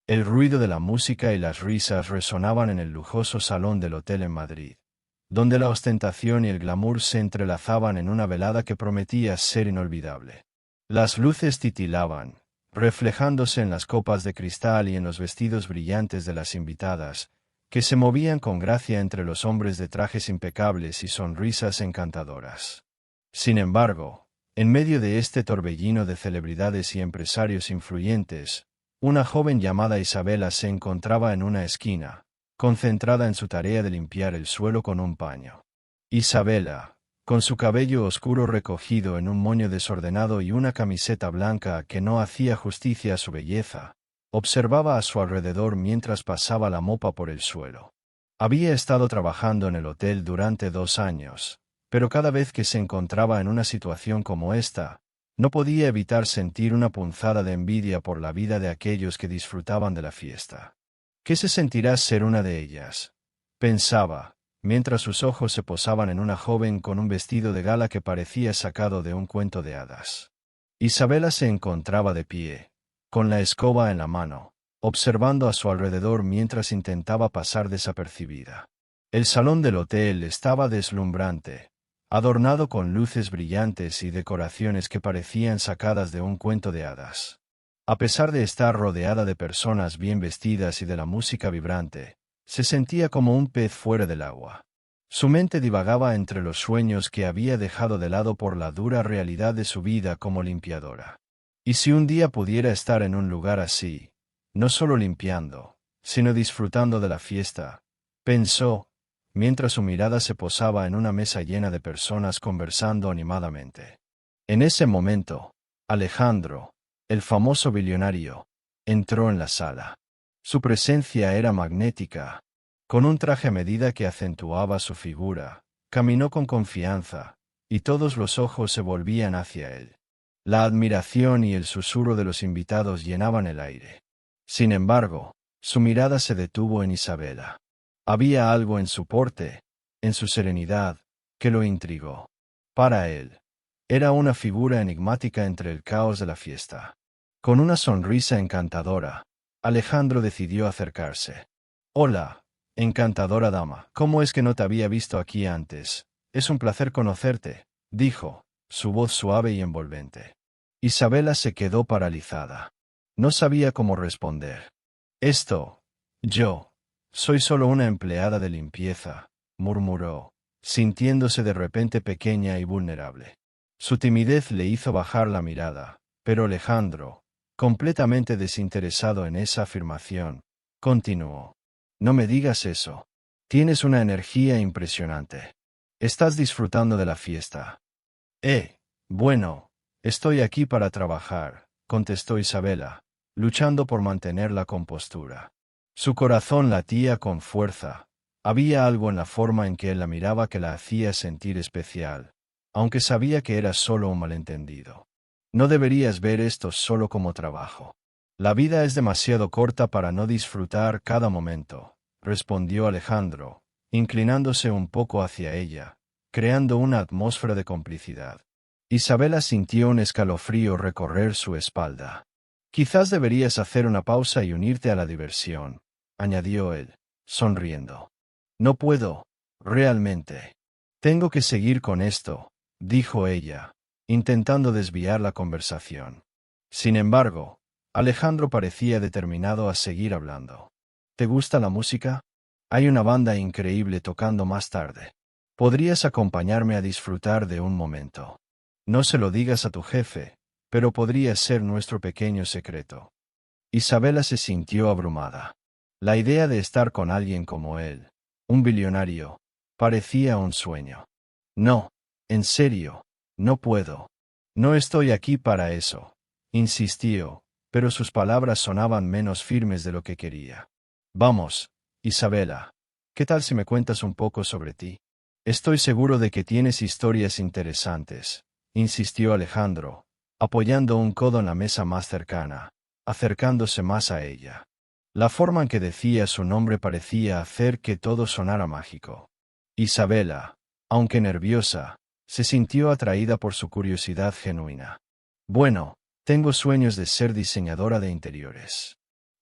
El ruido de la música y las risas resonaban en el lujoso salón del hotel en Madrid, donde la ostentación y el glamour se entrelazaban en una velada que prometía ser inolvidable. Las luces titilaban, reflejándose en las copas de cristal y en los vestidos brillantes de las invitadas, que se movían con gracia entre los hombres de trajes impecables y sonrisas encantadoras. Sin embargo, en medio de este torbellino de celebridades y empresarios influyentes, una joven llamada Isabela se encontraba en una esquina, concentrada en su tarea de limpiar el suelo con un paño. Isabela, con su cabello oscuro recogido en un moño desordenado y una camiseta blanca que no hacía justicia a su belleza, observaba a su alrededor mientras pasaba la mopa por el suelo. Había estado trabajando en el hotel durante 2 años, pero cada vez que se encontraba en una situación como esta, no podía evitar sentir una punzada de envidia por la vida de aquellos que disfrutaban de la fiesta. ¿Qué se sentirá ser una de ellas?, pensaba, mientras sus ojos se posaban en una joven con un vestido de gala que parecía sacado de un cuento de hadas. Isabela se encontraba de pie, con la escoba en la mano, observando a su alrededor mientras intentaba pasar desapercibida. El salón del hotel estaba deslumbrante, adornado con luces brillantes y decoraciones que parecían sacadas de un cuento de hadas. A pesar de estar rodeada de personas bien vestidas y de la música vibrante, se sentía como un pez fuera del agua. Su mente divagaba entre los sueños que había dejado de lado por la dura realidad de su vida como limpiadora. ¿Y si un día pudiera estar en un lugar así, no solo limpiando, sino disfrutando de la fiesta?, pensó, mientras su mirada se posaba en una mesa llena de personas conversando animadamente. En ese momento, Alejandro, el famoso billonario, entró en la sala. Su presencia era magnética. Con un traje a medida que acentuaba su figura, caminó con confianza, y todos los ojos se volvían hacia él. La admiración y el susurro de los invitados llenaban el aire. Sin embargo, su mirada se detuvo en Isabela. Había algo en su porte, en su serenidad, que lo intrigó. Para él, era una figura enigmática entre el caos de la fiesta. Con una sonrisa encantadora, Alejandro decidió acercarse. «Hola, encantadora dama, ¿cómo es que no te había visto aquí antes? Es un placer conocerte», dijo, su voz suave y envolvente. Isabela se quedó paralizada. No sabía cómo responder. «Yo soy solo una empleada de limpieza», murmuró, sintiéndose de repente pequeña y vulnerable. Su timidez le hizo bajar la mirada, pero Alejandro, completamente desinteresado en esa afirmación, continuó. «No me digas eso. Tienes una energía impresionante. Estás disfrutando de la fiesta». Bueno, estoy aquí para trabajar», contestó Isabela, luchando por mantener la compostura. Su corazón latía con fuerza. Había algo en la forma en que él la miraba que la hacía sentir especial, aunque sabía que era solo un malentendido. «No deberías ver esto solo como trabajo. La vida es demasiado corta para no disfrutar cada momento», respondió Alejandro, inclinándose un poco hacia ella, creando una atmósfera de complicidad. Isabela sintió un escalofrío recorrer su espalda. «Quizás deberías hacer una pausa y unirte a la diversión», añadió él, sonriendo. «No puedo, realmente. Tengo que seguir con esto», dijo ella, intentando desviar la conversación. Sin embargo, Alejandro parecía determinado a seguir hablando. «¿Te gusta la música? Hay una banda increíble tocando más tarde. ¿Podrías acompañarme a disfrutar de un momento? No se lo digas a tu jefe, pero podría ser nuestro pequeño secreto». Isabela se sintió abrumada. La idea de estar con alguien como él, un billonario, parecía un sueño. «No, en serio, no puedo. No estoy aquí para eso», insistió, pero sus palabras sonaban menos firmes de lo que quería. «Vamos, Isabela, ¿qué tal si me cuentas un poco sobre ti? Estoy seguro de que tienes historias interesantes», insistió Alejandro, apoyando un codo en la mesa más cercana, acercándose más a ella. La forma en que decía su nombre parecía hacer que todo sonara mágico. Isabela, aunque nerviosa, se sintió atraída por su curiosidad genuina. «Bueno, tengo sueños de ser diseñadora de interiores.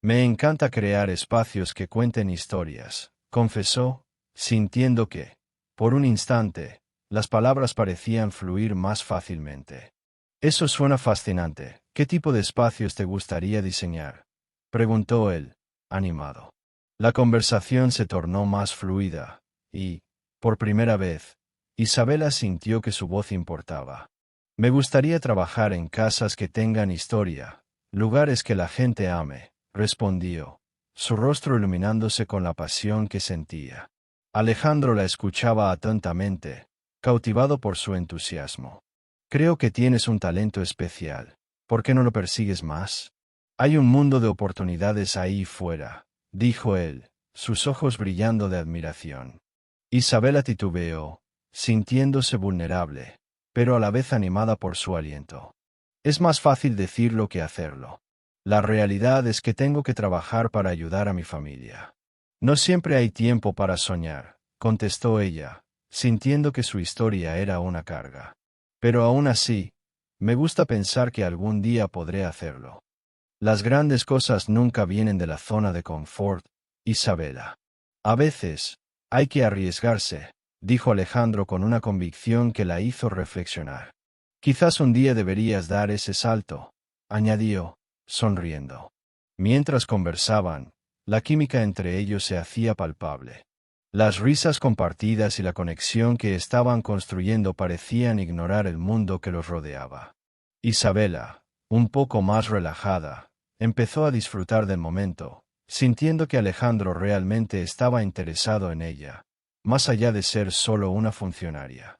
Me encanta crear espacios que cuenten historias, confesó, sintiendo que, por un instante, las palabras parecían fluir más fácilmente. Eso suena fascinante. ¿Qué tipo de espacios te gustaría diseñar?, preguntó él, animado. La conversación se tornó más fluida, y, por primera vez, Isabela sintió que su voz importaba. Me gustaría trabajar en casas que tengan historia, lugares que la gente ame, respondió, su rostro iluminándose con la pasión que sentía. Alejandro la escuchaba atentamente, cautivado por su entusiasmo. Creo que tienes un talento especial. ¿Por qué no lo persigues más? Hay un mundo de oportunidades ahí fuera, dijo él, sus ojos brillando de admiración. Isabela titubeó, sintiéndose vulnerable, pero a la vez animada por su aliento. Es más fácil decirlo que hacerlo. La realidad es que tengo que trabajar para ayudar a mi familia. No siempre hay tiempo para soñar, contestó ella, sintiendo que su historia era una carga. Pero aún así, me gusta pensar que algún día podré hacerlo. Las grandes cosas nunca vienen de la zona de confort, Isabela. A veces, hay que arriesgarse, dijo Alejandro con una convicción que la hizo reflexionar. Quizás un día deberías dar ese salto, añadió, sonriendo. Mientras conversaban, la química entre ellos se hacía palpable. Las risas compartidas y la conexión que estaban construyendo parecían ignorar el mundo que los rodeaba. Isabela, un poco más relajada, empezó a disfrutar del momento, sintiendo que Alejandro realmente estaba interesado en ella, más allá de ser solo una funcionaria.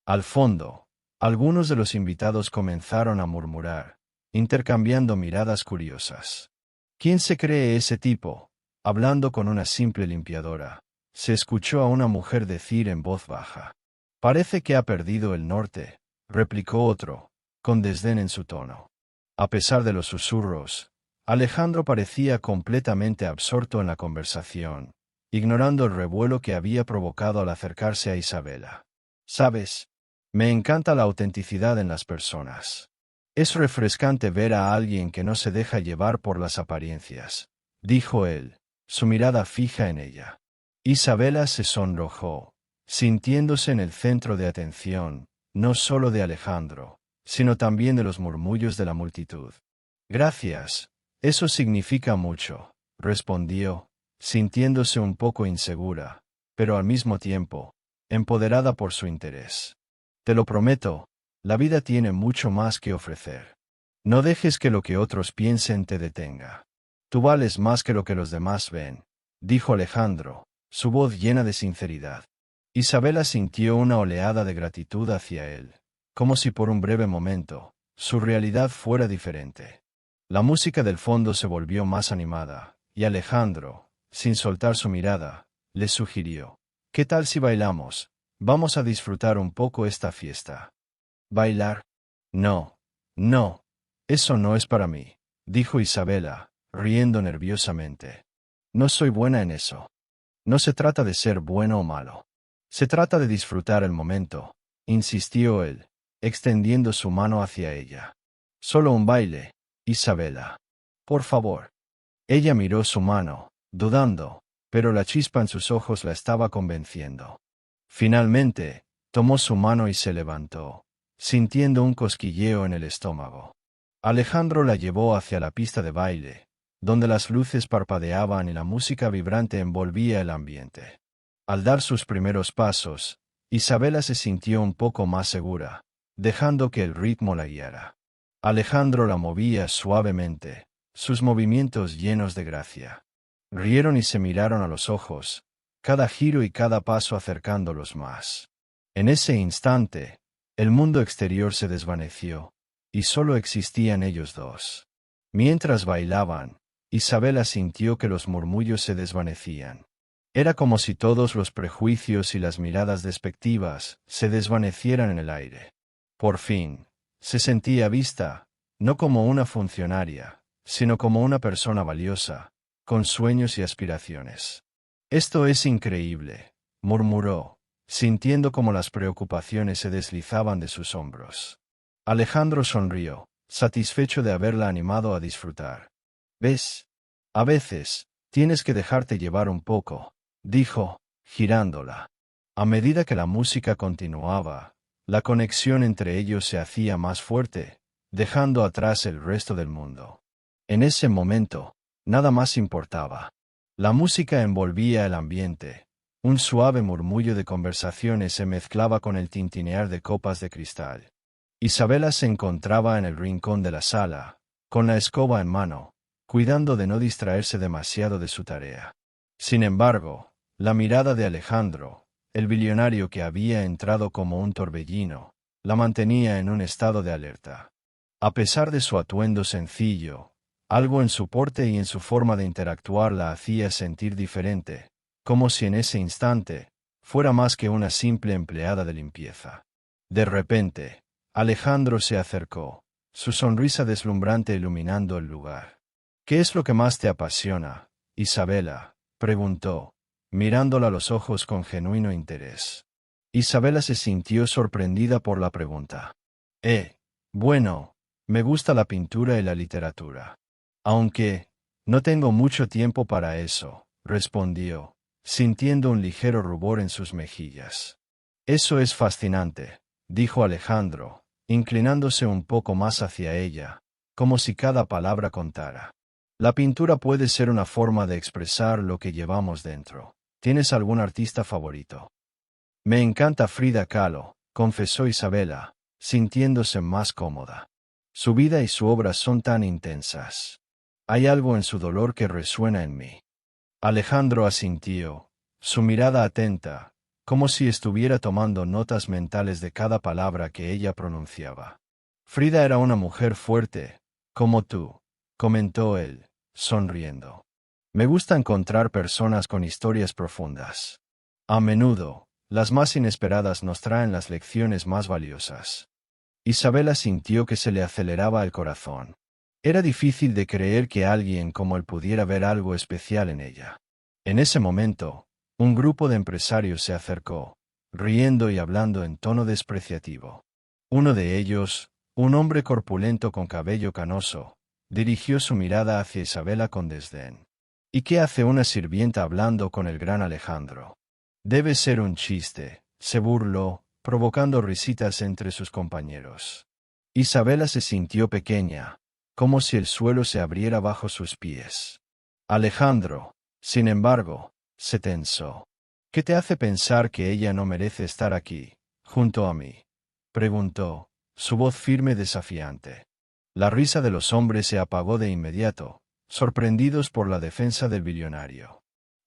Al fondo, algunos de los invitados comenzaron a murmurar, intercambiando miradas curiosas. ¿Quién se cree ese tipo? Hablando con una simple limpiadora, se escuchó a una mujer decir en voz baja. Parece que ha perdido el norte, replicó otro, con desdén en su tono. A pesar de los susurros, Alejandro parecía completamente absorto en la conversación, ignorando el revuelo que había provocado al acercarse a Isabela. ¿Sabes? Me encanta la autenticidad en las personas. Es refrescante ver a alguien que no se deja llevar por las apariencias, dijo él, su mirada fija en ella. Isabela se sonrojó, sintiéndose en el centro de atención, no solo de Alejandro, sino también de los murmullos de la multitud. Gracias, eso significa mucho, respondió, sintiéndose un poco insegura, pero al mismo tiempo, empoderada por su interés. Te lo prometo, la vida tiene mucho más que ofrecer. No dejes que lo que otros piensen te detenga. Tú vales más que lo que los demás ven, dijo Alejandro, su voz llena de sinceridad. Isabela sintió una oleada de gratitud hacia él, como si por un breve momento, su realidad fuera diferente. La música del fondo se volvió más animada, y Alejandro, sin soltar su mirada, le sugirió: ¿qué tal si bailamos? Vamos a disfrutar un poco esta fiesta. ¿Bailar? No, no, eso no es para mí, dijo Isabela, riendo nerviosamente. No soy buena en eso. No se trata de ser bueno o malo. Se trata de disfrutar el momento, insistió él, extendiendo su mano hacia ella. Solo un baile, Isabela. Por favor. Ella miró su mano, dudando, pero la chispa en sus ojos la estaba convenciendo. Finalmente, tomó su mano y se levantó, sintiendo un cosquilleo en el estómago. Alejandro la llevó hacia la pista de baile, donde las luces parpadeaban y la música vibrante envolvía el ambiente. Al dar sus primeros pasos, Isabela se sintió un poco más segura, dejando que el ritmo la guiara. Alejandro la movía suavemente, sus movimientos llenos de gracia. Rieron y se miraron a los ojos, cada giro y cada paso acercándolos más. En ese instante, el mundo exterior se desvaneció, y solo existían ellos dos. Mientras bailaban, Isabela sintió que los murmullos se desvanecían. Era como si todos los prejuicios y las miradas despectivas se desvanecieran en el aire. Por fin, se sentía vista, no como una funcionaria, sino como una persona valiosa, con sueños y aspiraciones. Esto es increíble, murmuró, sintiendo como las preocupaciones se deslizaban de sus hombros. Alejandro sonrió, satisfecho de haberla animado a disfrutar. ¿Ves? A veces, tienes que dejarte llevar un poco, dijo, girándola. A medida que la música continuaba, la conexión entre ellos se hacía más fuerte, dejando atrás el resto del mundo. En ese momento, nada más importaba. La música envolvía el ambiente. Un suave murmullo de conversaciones se mezclaba con el tintinear de copas de cristal. Isabela se encontraba en el rincón de la sala, con la escoba en mano, cuidando de no distraerse demasiado de su tarea. Sin embargo, la mirada de Alejandro, el billonario que había entrado como un torbellino, la mantenía en un estado de alerta. A pesar de su atuendo sencillo, algo en su porte y en su forma de interactuar la hacía sentir diferente, como si en ese instante fuera más que una simple empleada de limpieza. De repente, Alejandro se acercó, su sonrisa deslumbrante iluminando el lugar. «¿Qué es lo que más te apasiona, Isabela?», preguntó, mirándola a los ojos con genuino interés. Isabela se sintió sorprendida por la pregunta. Bueno, me gusta la pintura y la literatura. Aunque, no tengo mucho tiempo para eso», respondió, sintiendo un ligero rubor en sus mejillas. «Eso es fascinante», dijo Alejandro, inclinándose un poco más hacia ella, como si cada palabra contara. «La pintura puede ser una forma de expresar lo que llevamos dentro. ¿Tienes algún artista favorito?» «Me encanta Frida Kahlo», confesó Isabela, sintiéndose más cómoda. «Su vida y su obra son tan intensas. Hay algo en su dolor que resuena en mí». Alejandro asintió, su mirada atenta, como si estuviera tomando notas mentales de cada palabra que ella pronunciaba. «Frida era una mujer fuerte, como tú», comentó él, sonriendo. «Me gusta encontrar personas con historias profundas. A menudo, las más inesperadas nos traen las lecciones más valiosas». Isabela sintió que se le aceleraba el corazón. Era difícil de creer que alguien como él pudiera ver algo especial en ella. En ese momento, un grupo de empresarios se acercó, riendo y hablando en tono despreciativo. Uno de ellos, un hombre corpulento con cabello canoso, dirigió su mirada hacia Isabela con desdén. «¿Y qué hace una sirvienta hablando con el gran Alejandro? Debe ser un chiste», se burló, provocando risitas entre sus compañeros. Isabela se sintió pequeña, como si el suelo se abriera bajo sus pies. Alejandro, sin embargo, se tensó. «¿Qué te hace pensar que ella no merece estar aquí, junto a mí?», preguntó, su voz firme y desafiante. La risa de los hombres se apagó de inmediato, sorprendidos por la defensa del billonario.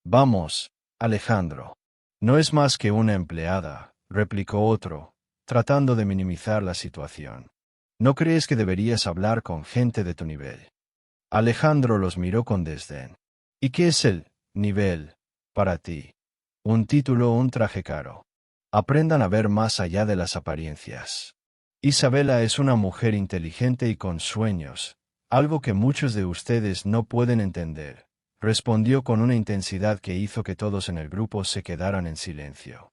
«Vamos, Alejandro. No es más que una empleada», replicó otro, tratando de minimizar la situación. «¿No crees que deberías hablar con gente de tu nivel?». Alejandro los miró con desdén. «¿Y qué es el nivel para ti? Un título o un traje caro? Aprendan a ver más allá de las apariencias. Isabela es una mujer inteligente y con sueños, algo que muchos de ustedes no pueden entender», respondió con una intensidad que hizo que todos en el grupo se quedaran en silencio.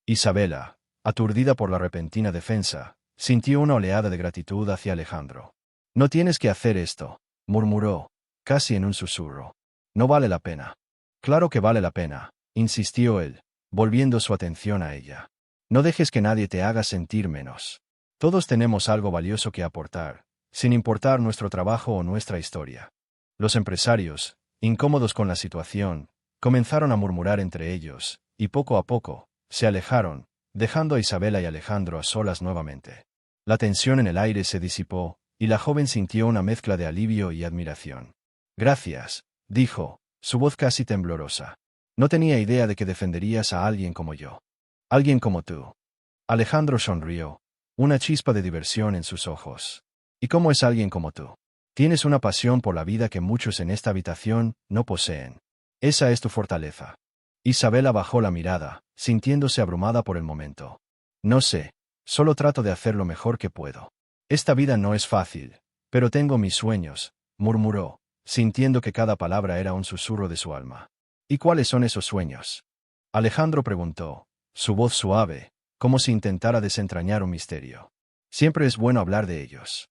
Isabela, aturdida por la repentina defensa, sintió una oleada de gratitud hacia Alejandro. «No tienes que hacer esto», murmuró, casi en un susurro. «No vale la pena». «Claro que vale la pena», insistió él, volviendo su atención a ella. «No dejes que nadie te haga sentir menos. Todos tenemos algo valioso que aportar, sin importar nuestro trabajo o nuestra historia». Los empresarios, incómodos con la situación, comenzaron a murmurar entre ellos, y poco a poco, se alejaron, dejando a Isabela y Alejandro a solas nuevamente. La tensión en el aire se disipó, y la joven sintió una mezcla de alivio y admiración. «Gracias», dijo, su voz casi temblorosa. «No tenía idea de que defenderías a alguien como yo. Alguien como tú». Alejandro sonrió, una chispa de diversión en sus ojos. «¿Y cómo es alguien como tú? Tienes una pasión por la vida que muchos en esta habitación no poseen. Esa es tu fortaleza». Isabela bajó la mirada, sintiéndose abrumada por el momento. «No sé, solo trato de hacer lo mejor que puedo. Esta vida no es fácil, pero tengo mis sueños», murmuró, sintiendo que cada palabra era un susurro de su alma. «¿Y cuáles son esos sueños?», Alejandro preguntó, su voz suave, como si intentara desentrañar un misterio. «Siempre es bueno hablar de ellos».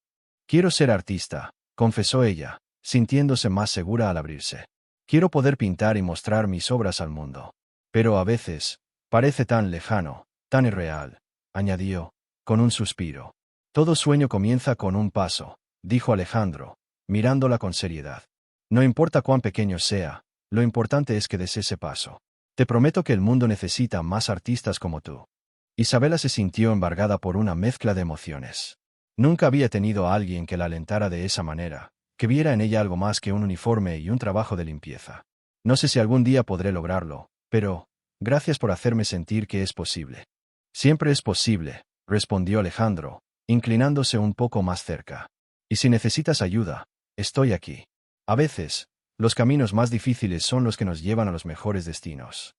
«Quiero ser artista», confesó ella, sintiéndose más segura al abrirse. Quiero poder pintar y mostrar mis obras al mundo. Pero a veces, parece tan lejano, tan irreal, añadió, con un suspiro. Todo sueño comienza con un paso, dijo Alejandro, mirándola con seriedad. No importa cuán pequeño sea, lo importante es que des ese paso. Te prometo que el mundo necesita más artistas como tú. Isabela se sintió embargada por una mezcla de emociones. Nunca había tenido a alguien que la alentara de esa manera, que viera en ella algo más que un uniforme y un trabajo de limpieza. No sé si algún día podré lograrlo, pero, gracias por hacerme sentir que es posible. Siempre es posible, respondió Alejandro, inclinándose un poco más cerca. Y si necesitas ayuda, estoy aquí. A veces, los caminos más difíciles son los que nos llevan a los mejores destinos.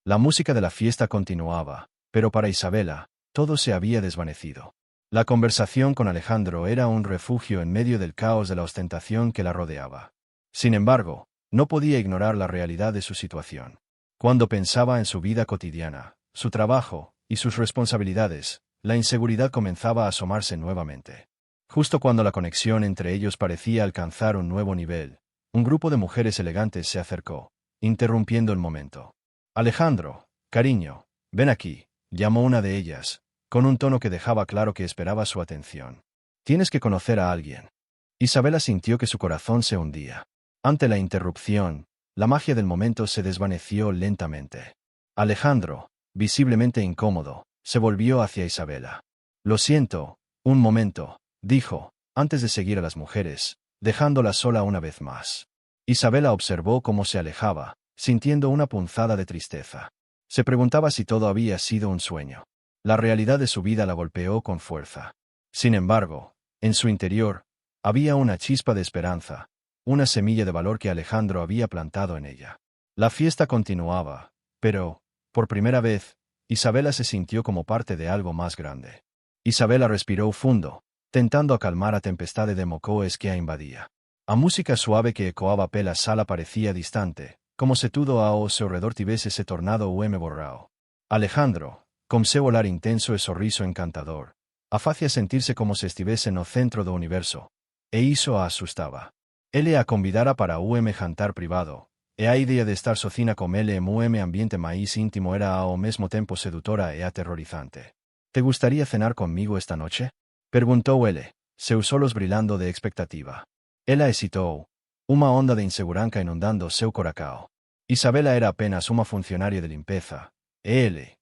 La música de la fiesta continuaba, pero para Isabela, todo se había desvanecido. La conversación con Alejandro era un refugio en medio del caos de la ostentación que la rodeaba. Sin embargo, no podía ignorar la realidad de su situación. Cuando pensaba en su vida cotidiana, su trabajo y sus responsabilidades, la inseguridad comenzaba a asomarse nuevamente. Justo cuando la conexión entre ellos parecía alcanzar un nuevo nivel, un grupo de mujeres elegantes se acercó, interrumpiendo el momento. Alejandro, cariño, ven aquí, llamó una de ellas, con un tono que dejaba claro que esperaba su atención. Tienes que conocer a alguien. Isabela sintió que su corazón se hundía. Ante la interrupción, la magia del momento se desvaneció lentamente. Alejandro, visiblemente incómodo, se volvió hacia Isabela. Lo siento, un momento, dijo, antes de seguir a las mujeres, dejándola sola una vez más. Isabela observó cómo se alejaba, sintiendo una punzada de tristeza. Se preguntaba si todo había sido un sueño. La realidad de su vida la golpeó con fuerza. Sin embargo, en su interior, había una chispa de esperanza, una semilla de valor que Alejandro había plantado en ella. La fiesta continuaba, pero, por primera vez, Isabela se sintió como parte de algo más grande. Isabela respiró fundo, tentando acalmar a tempestade de mocoes que a invadía. A música suave que ecoaba pela sala parecía distante, como se tudo ao seu redor tivese se tornado borrao. Alejandro, com seu olhar intenso e sorriso encantador, a facía sentirse como se estivese no centro do universo, e iso a asustaba. Ele a convidara para jantar privado, e a idea de estar socina com ele en ambiente máis íntimo era ao mesmo tempo sedutora e aterrorizante. ¿Te gustaría cenar conmigo esta noche? Preguntou ele, seus olhos brilando de expectativa. Ela hesitou, uma onda de insegurança inundando seu coracao. Isabela era apenas uma funcionária de limpeza, e ele,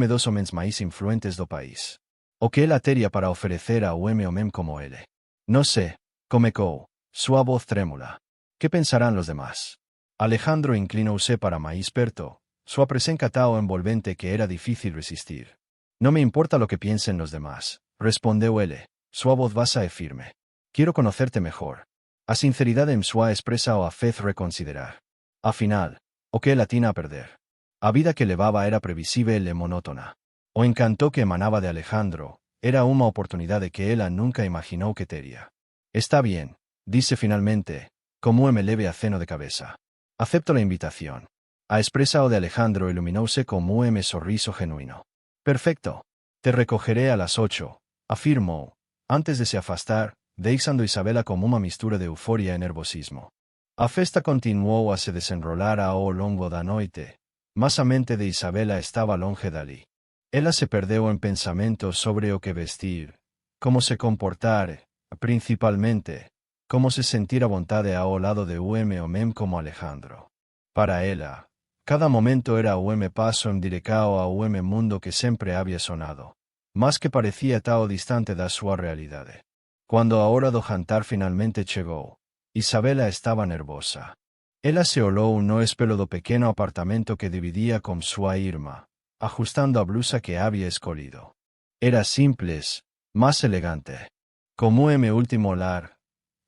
dos homens máis influentes do país. O que ela teria para oferecer a homem como ele? No sé, comecou, sua voz trémula. ¿Qué pensarán los demás? Alejandro inclinóse para máis perto, sua presença tão envolvente que era difícil resistir. No me importa lo que piensen los demás, respondeu ele, sua voz basa e firme. Quiero conocerte mejor. A sinceridade en sua expresa o a fez reconsiderar. Afinal, o que ela tinha a perder? A vida que levaba era previsível e monótona. O encanto que emanaba de Alejandro era uma oportunidade que ela nunca imaginou que teria. Está bien, dice finalmente, como me leve aceno de cabeza. Acepto la invitación. A expresa o de Alejandro iluminóse como sorriso genuino. Perfecto. Te recogeré a las 8, afirmó, antes de se afastar, deixando Isabela como uma mistura de euforia e nervosismo. A festa continuou a se desenrolar ao longo da noite, mas a mente de Isabela estaba longe dali. Ela se perdeu en pensamentos sobre o que vestir, como se comportar, principalmente, como se sentir a vontade ao lado de homem como Alejandro. Para ela, cada momento era paso en direcao ao mundo que sempre había sonado, mas que parecía tão distante da sua realidade. Cuando a hora do jantar finalmente chegou, Isabela estaba nervosa. Ela se olhou no espelho do pequeno apartamento que dividía con sua irmã, ajustando a blusa que había escolhido. Era simples, mas elegante. Como último lar,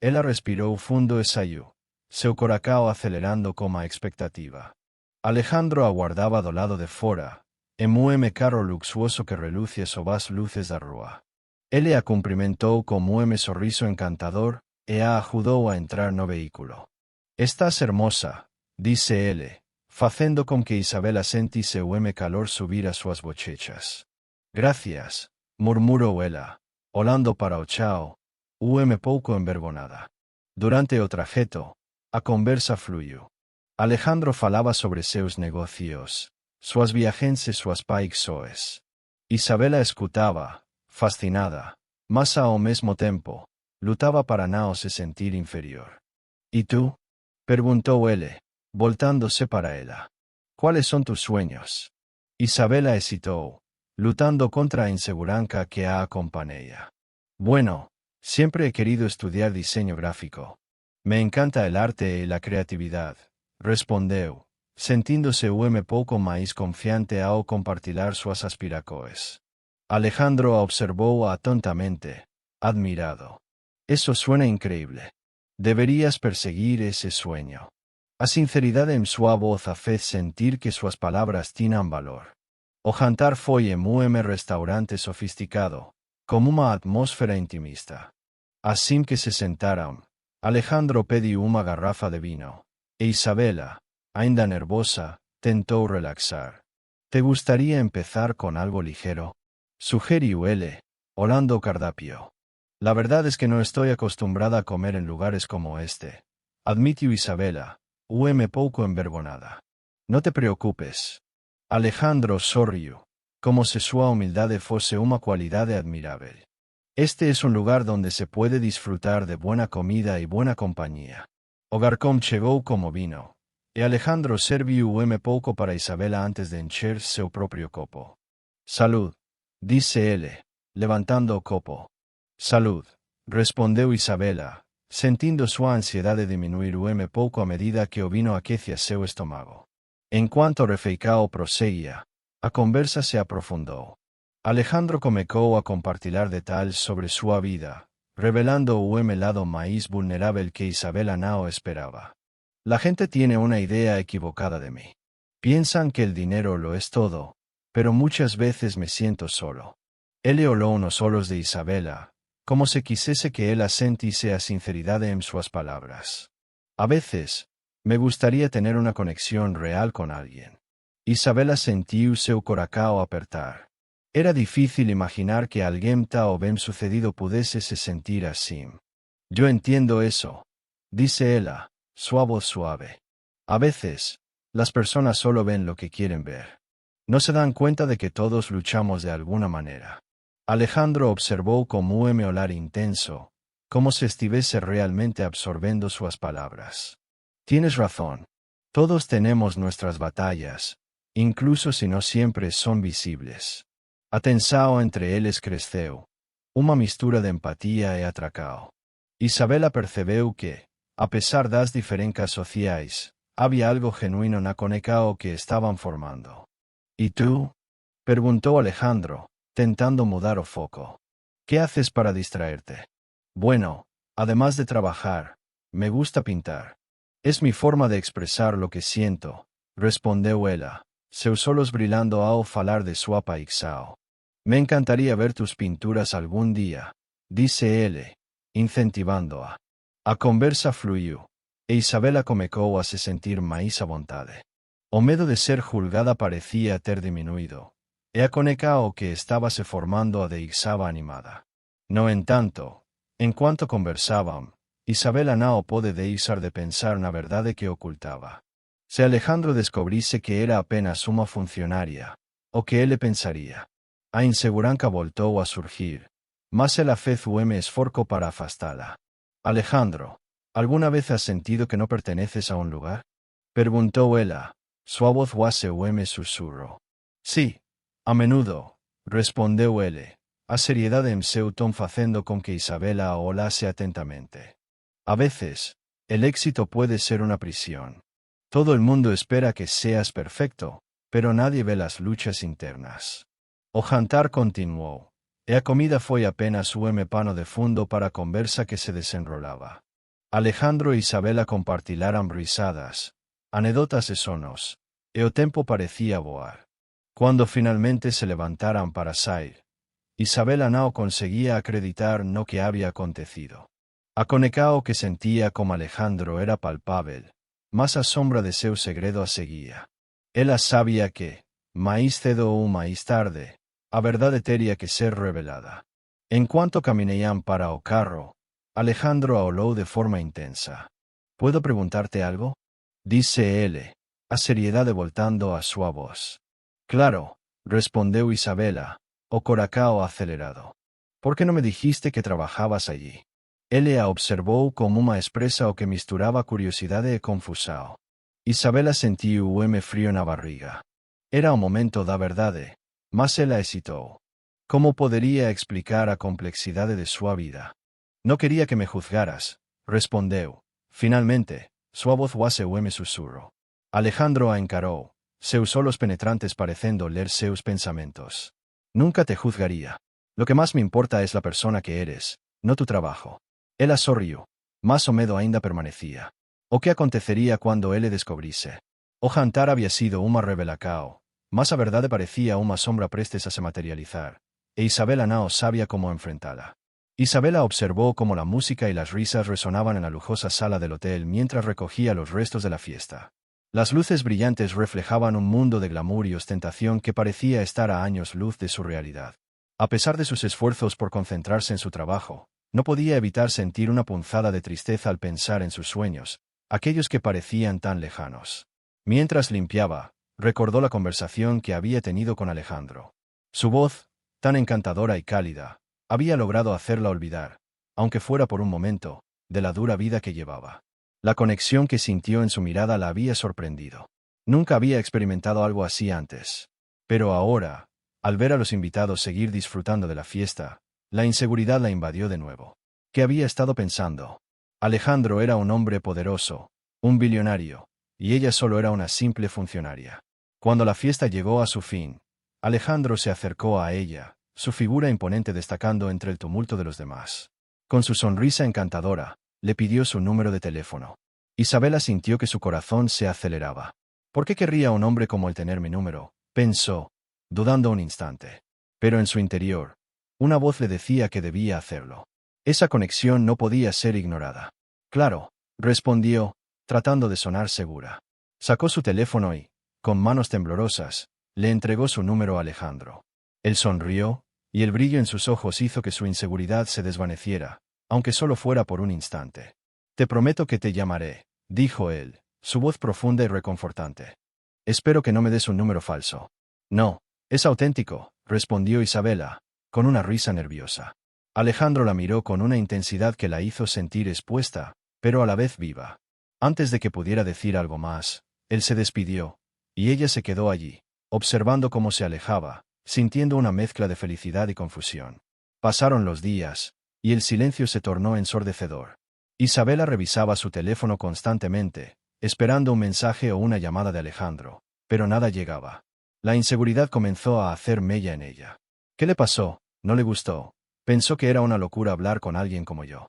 ela respirou fundo e saiu, seu coracao acelerando como a expectativa. Alejandro aguardaba do lado de fora, carro luxuoso que reluce sob as luces da rúa. Ele a cumprimentou con sorriso encantador e a ajudou a entrar no vehículo. Estás hermosa, disse ele, facendo com que Isabela sentise calor subir a suas bochechas. Gracias, murmurou ela, olhando para o chao, pouco envergonada. Durante o trajeto, a conversa fluiu. Alejandro falaba sobre seus negocios, suas viagens e suas paixões. Isabela escutava, fascinada, mas ao mesmo tempo, lutava para não se sentir inferior. ¿Y tú? Perguntó ele, voltándose para ella. ¿Cuáles son tus sueños? Isabela hesitó, lutando contra la inseguranza que a acompañaba. Bueno, siempre he querido estudiar diseño gráfico. Me encanta el arte y la creatividad, respondió, sentíndose poco más confiante ao compartilhar suas aspirações. Alejandro observó atentamente, admirado. Eso suena increíble. Deberías perseguir ese sueño. A sinceridade en sua voz a fez sentir que suas palabras tinham valor. O jantar foi em restaurante sofisticado, com uma atmosfera intimista. Assim que se sentaram, Alejandro pediu uma garrafa de vino, e Isabela, ainda nervosa, tentou relaxar. ¿Te gustaría empezar con algo ligero? Sugirió ele, olando o cardápio. La verdad es que no estoy acostumbrada a comer en lugares como este, admitió Isabela, poco envergonada. No te preocupes. Alejandro sorrió, como si su humildad fuese una cualidad admirable. Este es un lugar donde se puede disfrutar de buena comida y buena compañía. O garçom llegó como vino, y Alejandro serviu poco para Isabela antes de encher su propio copo. Salud, dice él, levantando o copo. Salud, respondió Isabela, sentindo su ansiedad de disminuir poco a medida que o vino aquecia seu estómago. En cuanto refeicao proseguía, a conversa se aprofundó. Alejandro comenzó a compartilhar detalles sobre su vida, revelando o lado más vulnerable que Isabela no esperaba. La gente tiene una idea equivocada de mí. Piensan que el dinero lo es todo, pero muchas veces me siento solo. Él oló unos olos de Isabela, como si quisiese que él sentiese a sinceridad en sus palabras. A veces, me gustaría tener una conexión real con alguien. Isabela sentiu seu coracao apertar. Era difícil imaginar que alguien o bien sucedido pudiese se sentir así. Yo entiendo eso, dice ella, su voz suave. A veces, las personas solo ven lo que quieren ver. No se dan cuenta de que todos luchamos de alguna manera. Alejandro observó con un olar intenso, como si estuviese realmente absorbiendo sus palabras. Tienes razón. Todos tenemos nuestras batallas, incluso si no siempre son visibles. A tensao entre eles cresceu, uma mistura de empatía e atracao. Isabela percebeu que, a pesar das diferencias sociais, había algo genuino na conexão que estaban formando. ¿Y tú? Preguntó Alejandro, tentando mudar o foco. ¿Qué haces para distraerte? Bueno, además de trabajar, me gusta pintar. Es mi forma de expresar lo que siento, respondió ella, seus olhos brilhando ao falar de sua paixão. Me encantaría ver tus pinturas algún día, dice él, incentivando-a. A conversa fluiu, e Isabela comezou a se sentir máis à vontade. O medo de ser julgada parecía ter diminuído, e a conexão que estaba se formando a deixaba animada. No entanto, enquanto conversaban, Isabela não pôde deixar de pensar na verdade que ocultaba. Se Alejandro descobrisse que era apenas uma funcionária, o que ele pensaría. A insegurança voltou a surgir, mas ela fez esforço para afastá-la. Alejandro, ¿alguna vez has sentido que no perteneces a un lugar? Preguntó ella, su voz huase susurro. Sí, a menudo, respondió él, a seriedad en seu ton facendo con que Isabela o olase atentamente. A veces, el éxito puede ser una prisión. Todo el mundo espera que seas perfecto, pero nadie ve las luchas internas. O jantar continuó, e a comida foi apenas pano de fundo para a conversa que se desenrolaba. Alejandro e Isabela compartilharam risadas, anedotas e sonos, e o tempo parecía voar. Cuando finalmente se levantaram para sair, Isabela não conseguía acreditar no que había acontecido. A conexão que sentía como Alejandro era palpável, mas a sombra de seu segredo a seguía. Ela sabía que, máis cedo ou máis tarde, a verdade teria que ser revelada. En cuanto camineiam para o carro, Alejandro habló de forma intensa. ¿Puedo preguntarte algo? Dice él, a seriedad voltando a su voz. Claro, respondió Isabela, o coracao acelerado. ¿Por qué no me dijiste que trabajabas allí? Él observó con una expresa o que misturaba curiosidad y confusao. Isabela sentí frío en la barriga. Era un momento da verdade, mas ela hesitó. ¿Cómo podría explicar a complexidad de su vida? No quería que me juzgaras, respondió. Finalmente, su voz guase susurro. Alejandro encaró, seus solos penetrantes parecendo leer seus pensamientos. Nunca te juzgaría. Lo que más me importa es la persona que eres, no tu trabajo. Ela sorrió. Más o menos ainda permanecía. ¿O qué acontecería cuando él le descubriese? O jantar había sido una revelacao, mas a verdade parecía una sombra prestes a se materializar, e Isabela no sabía cómo enfrentarla. Isabela observó cómo la música y las risas resonaban en la lujosa sala del hotel mientras recogía los restos de la fiesta. Las luces brillantes reflejaban un mundo de glamour y ostentación que parecía estar a años luz de su realidad. A pesar de sus esfuerzos por concentrarse en su trabajo, no podía evitar sentir una punzada de tristeza al pensar en sus sueños, aquellos que parecían tan lejanos. Mientras limpiaba, recordó la conversación que había tenido con Alejandro. Su voz, tan encantadora y cálida, había logrado hacerla olvidar, aunque fuera por un momento, de la dura vida que llevaba. La conexión que sintió en su mirada la había sorprendido. Nunca había experimentado algo así antes. Pero ahora, al ver a los invitados seguir disfrutando de la fiesta, la inseguridad la invadió de nuevo. ¿Qué había estado pensando? Alejandro era un hombre poderoso, un billonario, y ella solo era una simple funcionaria. Cuando la fiesta llegó a su fin, Alejandro se acercó a ella, su figura imponente destacando entre el tumulto de los demás. Con su sonrisa encantadora, le pidió su número de teléfono. Isabela sintió que su corazón se aceleraba. ¿Por qué querría un hombre como él tener mi número?, pensó, dudando un instante. Pero en su interior, una voz le decía que debía hacerlo. Esa conexión no podía ser ignorada. Claro, respondió, tratando de sonar segura. Sacó su teléfono y, con manos temblorosas, le entregó su número a Alejandro. Él sonrió, y el brillo en sus ojos hizo que su inseguridad se desvaneciera, aunque solo fuera por un instante. Te prometo que te llamaré, dijo él, su voz profunda y reconfortante. Espero que no me des un número falso. No, es auténtico, respondió Isabela, con una risa nerviosa. Alejandro la miró con una intensidad que la hizo sentir expuesta, pero a la vez viva. Antes de que pudiera decir algo más, él se despidió, y ella se quedó allí, observando cómo se alejaba, sintiendo una mezcla de felicidad y confusión. Pasaron los días, y el silencio se tornó ensordecedor. Isabela revisaba su teléfono constantemente, esperando un mensaje o una llamada de Alejandro, pero nada llegaba. La inseguridad comenzó a hacer mella en ella. ¿Qué le pasó? No le gustó. Pensó que era una locura hablar con alguien como yo.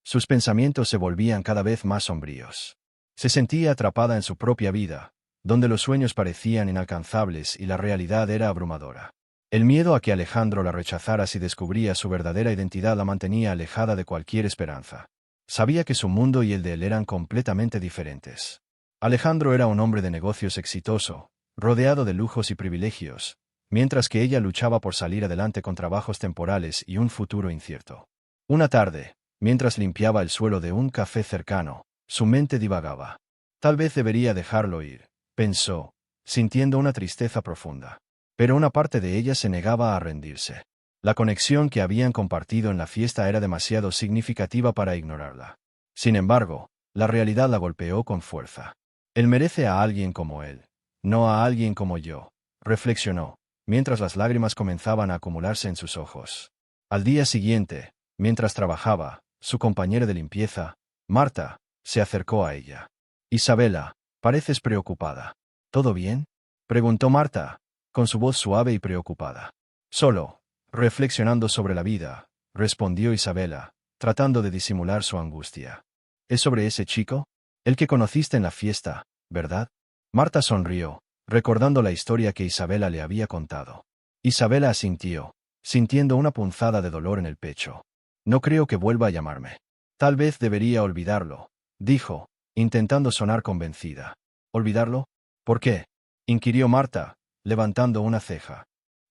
Sus pensamientos se volvían cada vez más sombríos. Se sentía atrapada en su propia vida, donde los sueños parecían inalcanzables y la realidad era abrumadora. El miedo a que Alejandro la rechazara si descubría su verdadera identidad la mantenía alejada de cualquier esperanza. Sabía que su mundo y el de él eran completamente diferentes. Alejandro era un hombre de negocios exitoso, rodeado de lujos y privilegios, mientras que ella luchaba por salir adelante con trabajos temporales y un futuro incierto. Una tarde, mientras limpiaba el suelo de un café cercano, su mente divagaba. Tal vez debería dejarlo ir, pensó, sintiendo una tristeza profunda. Pero una parte de ella se negaba a rendirse. La conexión que habían compartido en la fiesta era demasiado significativa para ignorarla. Sin embargo, la realidad la golpeó con fuerza. Él merece a alguien como él, no a alguien como yo, reflexionó, mientras las lágrimas comenzaban a acumularse en sus ojos. Al día siguiente, mientras trabajaba, su compañera de limpieza, Marta, se acercó a ella. Isabela, pareces preocupada. ¿Todo bien?, preguntó Marta, con su voz suave y preocupada. Solo, reflexionando sobre la vida, respondió Isabela, tratando de disimular su angustia. ¿Es sobre ese chico? El que conociste en la fiesta, ¿verdad? Marta sonrió, recordando la historia que Isabela le había contado. Isabela asintió, sintiendo una punzada de dolor en el pecho. No creo que vuelva a llamarme. Tal vez debería olvidarlo, dijo, intentando sonar convencida. ¿Olvidarlo? ¿Por qué?, inquirió Marta, levantando una ceja.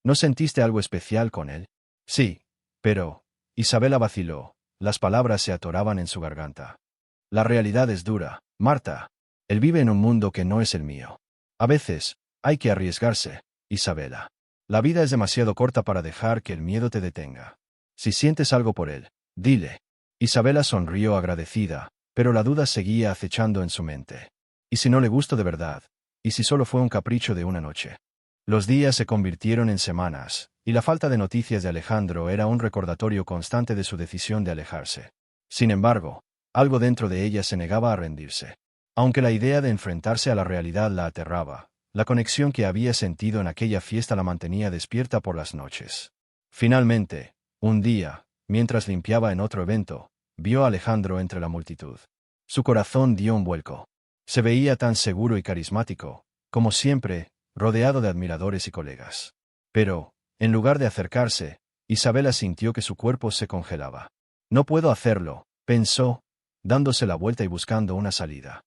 ¿No sentiste algo especial con él? Sí, pero... Isabela vaciló, las palabras se atoraban en su garganta. La realidad es dura, Marta. Él vive en un mundo que no es el mío. A veces, hay que arriesgarse, Isabela. La vida es demasiado corta para dejar que el miedo te detenga. Si sientes algo por él, dile. Isabela sonrió agradecida, pero la duda seguía acechando en su mente. ¿Y si no le gustó de verdad? ¿Y si solo fue un capricho de una noche? Los días se convirtieron en semanas, y la falta de noticias de Alejandro era un recordatorio constante de su decisión de alejarse. Sin embargo, algo dentro de ella se negaba a rendirse. Aunque la idea de enfrentarse a la realidad la aterraba, la conexión que había sentido en aquella fiesta la mantenía despierta por las noches. Finalmente, un día, mientras limpiaba en otro evento, vio a Alejandro entre la multitud. Su corazón dio un vuelco. Se veía tan seguro y carismático, como siempre, rodeado de admiradores y colegas. Pero, en lugar de acercarse, Isabela sintió que su cuerpo se congelaba. No puedo hacerlo, pensó, dándose la vuelta y buscando una salida.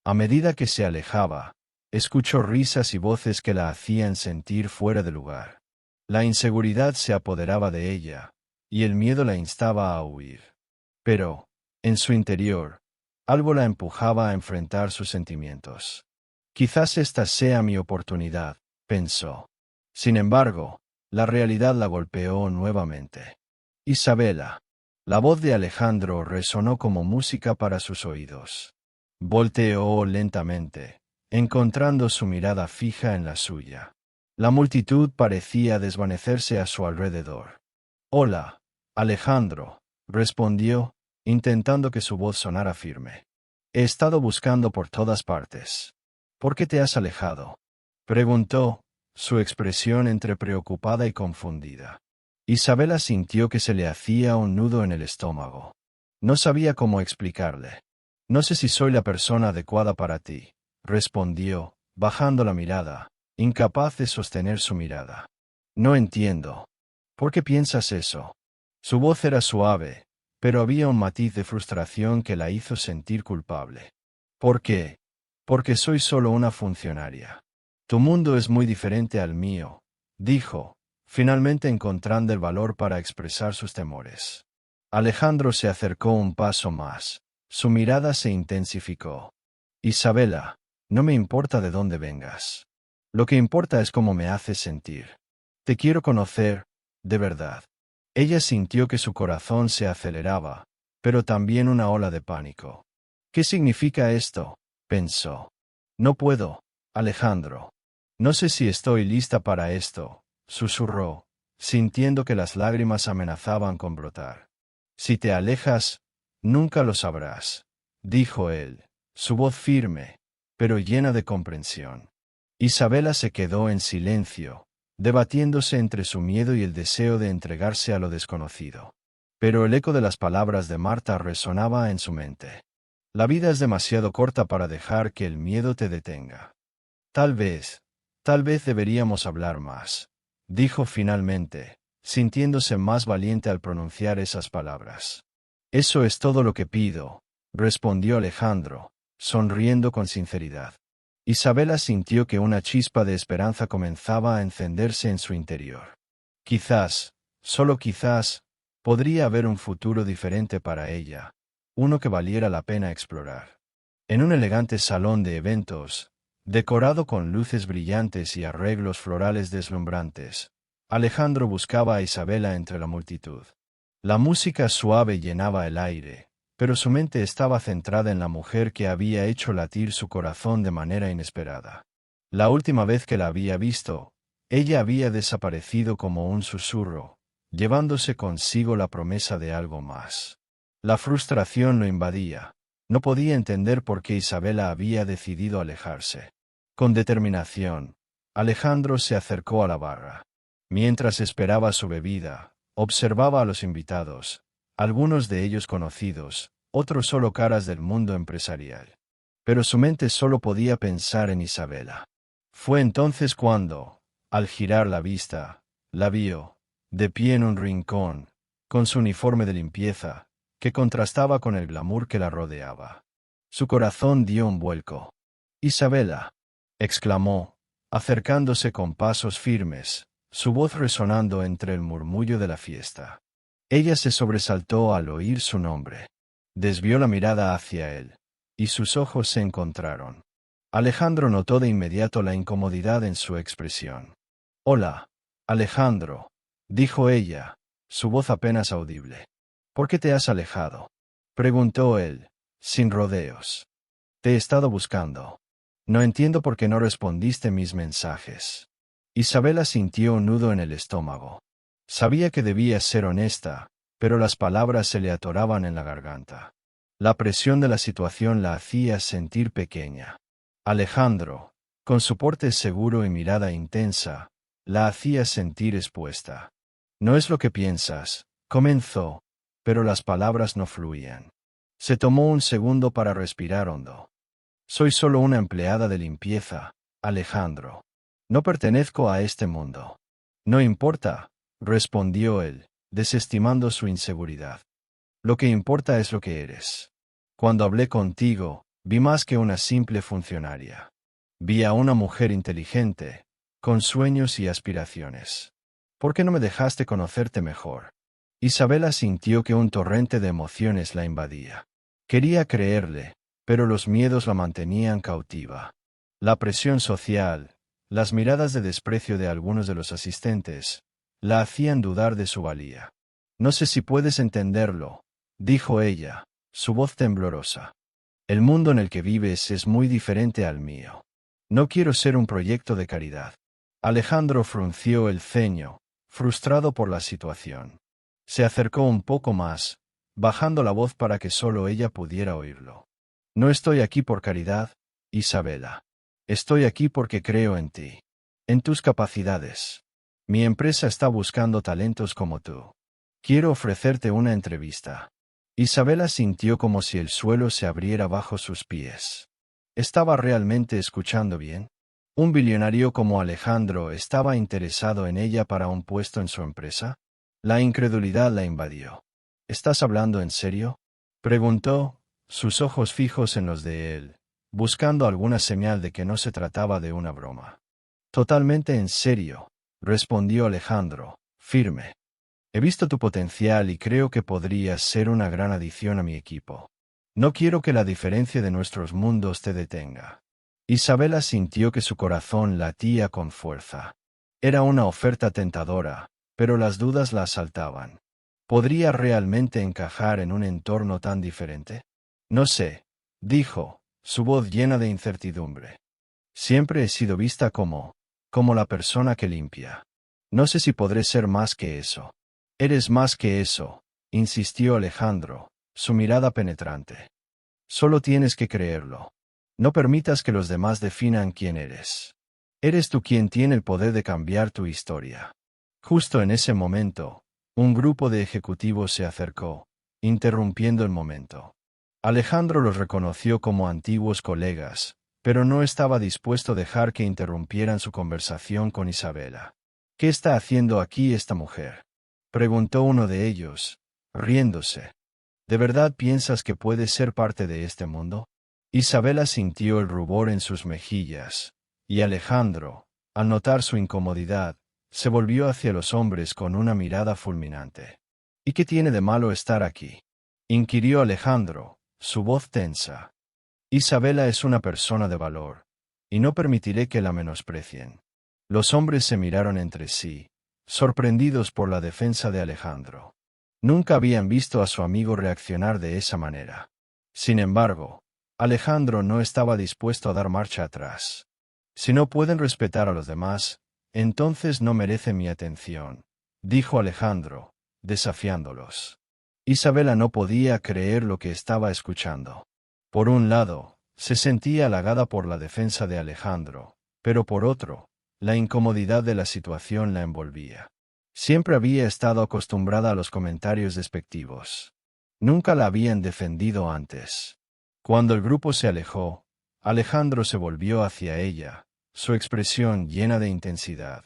A medida que se alejaba, escuchó risas y voces que la hacían sentir fuera de lugar. La inseguridad se apoderaba de ella, y el miedo la instaba a huir. Pero, en su interior, algo la empujaba a enfrentar sus sentimientos. Quizás esta sea mi oportunidad, pensó. Sin embargo, la realidad la golpeó nuevamente. Isabela. La voz de Alejandro resonó como música para sus oídos. Volteó lentamente, encontrando su mirada fija en la suya. La multitud parecía desvanecerse a su alrededor. Hola, Alejandro, respondió, intentando que su voz sonara firme. He estado buscando por todas partes. ¿Por qué te has alejado? Preguntó, su expresión entre preocupada y confundida. Isabela sintió que se le hacía un nudo en el estómago. No sabía cómo explicarle. No sé si soy la persona adecuada para ti, respondió, bajando la mirada, incapaz de sostener su mirada. No entiendo. ¿Por qué piensas eso? Su voz era suave, pero había un matiz de frustración que la hizo sentir culpable. ¿Por qué? Porque soy solo una funcionaria. Tu mundo es muy diferente al mío, dijo, finalmente encontrando el valor para expresar sus temores. Alejandro se acercó un paso más. Su mirada se intensificó. Isabela, no me importa de dónde vengas. Lo que importa es cómo me haces sentir. Te quiero conocer, de verdad. Ella sintió que su corazón se aceleraba, pero también una ola de pánico. ¿Qué significa esto? Pensó. No puedo, Alejandro. No sé si estoy lista para esto, susurró, sintiendo que las lágrimas amenazaban con brotar. Si te alejas, nunca lo sabrás, dijo él, su voz firme, pero llena de comprensión. Isabela se quedó en silencio, debatiéndose entre su miedo y el deseo de entregarse a lo desconocido. Pero el eco de las palabras de Marta resonaba en su mente. La vida es demasiado corta para dejar que el miedo te detenga. Tal vez deberíamos hablar más, dijo finalmente, sintiéndose más valiente al pronunciar esas palabras. Eso es todo lo que pido, respondió Alejandro, sonriendo con sinceridad. Isabela sintió que una chispa de esperanza comenzaba a encenderse en su interior. Quizás, solo quizás, podría haber un futuro diferente para ella, uno que valiera la pena explorar. En un elegante salón de eventos, decorado con luces brillantes y arreglos florales deslumbrantes, Alejandro buscaba a Isabela entre la multitud. La música suave llenaba el aire, pero su mente estaba centrada en la mujer que había hecho latir su corazón de manera inesperada. La última vez que la había visto, ella había desaparecido como un susurro, llevándose consigo la promesa de algo más. La frustración lo invadía. No podía entender por qué Isabela había decidido alejarse. Con determinación, Alejandro se acercó a la barra. Mientras esperaba su bebida, observaba a los invitados, algunos de ellos conocidos, otros solo caras del mundo empresarial. Pero su mente solo podía pensar en Isabela. Fue entonces cuando, al girar la vista, la vio, de pie en un rincón, con su uniforme de limpieza, que contrastaba con el glamour que la rodeaba. Su corazón dio un vuelco. «Isabela», exclamó, acercándose con pasos firmes, su voz resonando entre el murmullo de la fiesta. Ella se sobresaltó al oír su nombre. Desvió la mirada hacia él, y sus ojos se encontraron. Alejandro notó de inmediato la incomodidad en su expresión. «Hola, Alejandro», dijo ella, su voz apenas audible. «¿Por qué te has alejado?», preguntó él, sin rodeos. «Te he estado buscando. No entiendo por qué no respondiste mis mensajes». Isabela sintió un nudo en el estómago. Sabía que debía ser honesta, pero las palabras se le atoraban en la garganta. La presión de la situación la hacía sentir pequeña. Alejandro, con su porte seguro y mirada intensa, la hacía sentir expuesta. «No es lo que piensas», comenzó, pero las palabras no fluían. Se tomó un segundo para respirar hondo. «Soy solo una empleada de limpieza, Alejandro. No pertenezco a este mundo». «No importa», respondió él, desestimando su inseguridad. «Lo que importa es lo que eres. Cuando hablé contigo, vi más que una simple funcionaria. Vi a una mujer inteligente, con sueños y aspiraciones. ¿Por qué no me dejaste conocerte mejor?». Isabela sintió que un torrente de emociones la invadía. Quería creerle, pero los miedos la mantenían cautiva. La presión social, las miradas de desprecio de algunos de los asistentes, la hacían dudar de su valía. «No sé si puedes entenderlo», dijo ella, su voz temblorosa. «El mundo en el que vives es muy diferente al mío. No quiero ser un proyecto de caridad». Alejandro frunció el ceño, frustrado por la situación. Se acercó un poco más, bajando la voz para que solo ella pudiera oírlo. «No estoy aquí por caridad, Isabela. Estoy aquí porque creo en ti. En tus capacidades. Mi empresa está buscando talentos como tú. Quiero ofrecerte una entrevista». Isabela sintió como si el suelo se abriera bajo sus pies. ¿Estaba realmente escuchando bien? ¿Un billonario como Alejandro estaba interesado en ella para un puesto en su empresa? La incredulidad la invadió. «¿Estás hablando en serio?», preguntó, sus ojos fijos en los de él, buscando alguna señal de que no se trataba de una broma. «Totalmente en serio», respondió Alejandro, firme. «He visto tu potencial y creo que podrías ser una gran adición a mi equipo. No quiero que la diferencia de nuestros mundos te detenga». Isabela sintió que su corazón latía con fuerza. Era una oferta tentadora, pero las dudas la asaltaban. ¿Podría realmente encajar en un entorno tan diferente? «No sé», dijo, su voz llena de incertidumbre. «Siempre he sido vista como la persona que limpia. No sé si podré ser más que eso». «Eres más que eso», insistió Alejandro, su mirada penetrante. «Solo tienes que creerlo. No permitas que los demás definan quién eres. Eres tú quien tiene el poder de cambiar tu historia». Justo en ese momento, un grupo de ejecutivos se acercó, interrumpiendo el momento. Alejandro los reconoció como antiguos colegas, pero no estaba dispuesto a dejar que interrumpieran su conversación con Isabela. «¿Qué está haciendo aquí esta mujer?», preguntó uno de ellos, riéndose. «¿De verdad piensas que puedes ser parte de este mundo?». Isabela sintió el rubor en sus mejillas, y Alejandro, al notar su incomodidad, se volvió hacia los hombres con una mirada fulminante. «¿Y qué tiene de malo estar aquí?», inquirió Alejandro, su voz tensa. «Isabela es una persona de valor, y no permitiré que la menosprecien». Los hombres se miraron entre sí, sorprendidos por la defensa de Alejandro. Nunca habían visto a su amigo reaccionar de esa manera. Sin embargo, Alejandro no estaba dispuesto a dar marcha atrás. «Si no pueden respetar a los demás, entonces no merecen mi atención», dijo Alejandro, desafiándolos. Isabela no podía creer lo que estaba escuchando. Por un lado, se sentía halagada por la defensa de Alejandro, pero por otro, la incomodidad de la situación la envolvía. Siempre había estado acostumbrada a los comentarios despectivos. Nunca la habían defendido antes. Cuando el grupo se alejó, Alejandro se volvió hacia ella, su expresión llena de intensidad.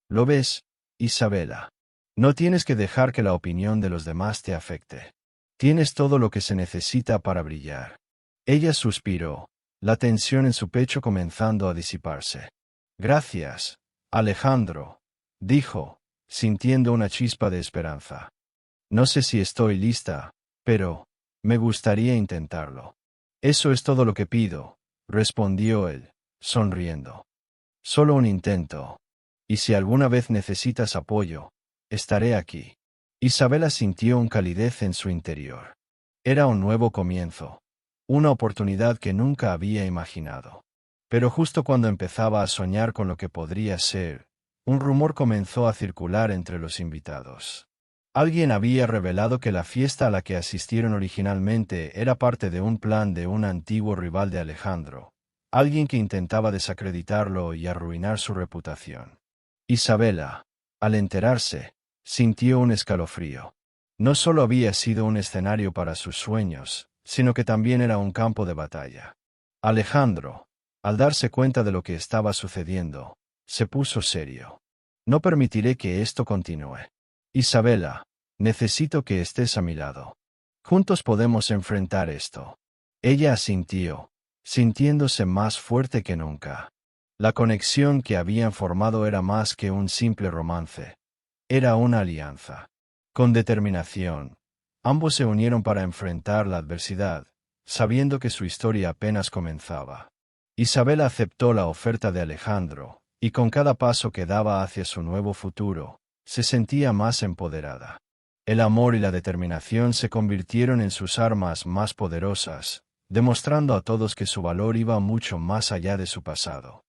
«¿Lo ves, Isabela? No tienes que dejar que la opinión de los demás te afecte. Tienes todo lo que se necesita para brillar». Ella suspiró, la tensión en su pecho comenzando a disiparse. «Gracias, Alejandro», dijo, sintiendo una chispa de esperanza. No sé si estoy lista, pero me gustaría intentarlo. Eso es todo lo que pido, respondió él, sonriendo. Solo un intento. Y si alguna vez necesitas apoyo, estaré aquí. Isabela sintió un calidez en su interior. Era un nuevo comienzo. Una oportunidad que nunca había imaginado. Pero justo cuando empezaba a soñar con lo que podría ser, un rumor comenzó a circular entre los invitados. Alguien había revelado que la fiesta a la que asistieron originalmente era parte de un plan de un antiguo rival de Alejandro, alguien que intentaba desacreditarlo y arruinar su reputación. Isabela, al enterarse, sintió un escalofrío. No solo había sido un escenario para sus sueños, sino que también era un campo de batalla. Alejandro, al darse cuenta de lo que estaba sucediendo, se puso serio. No permitiré que esto continúe. Isabela, necesito que estés a mi lado. Juntos podemos enfrentar esto. Ella asintió, sintiéndose más fuerte que nunca. La conexión que habían formado era más que un simple romance. Era una alianza. Con determinación, ambos se unieron para enfrentar la adversidad, sabiendo que su historia apenas comenzaba. Isabela aceptó la oferta de Alejandro, y con cada paso que daba hacia su nuevo futuro, se sentía más empoderada. El amor y la determinación se convirtieron en sus armas más poderosas, demostrando a todos que su valor iba mucho más allá de su pasado.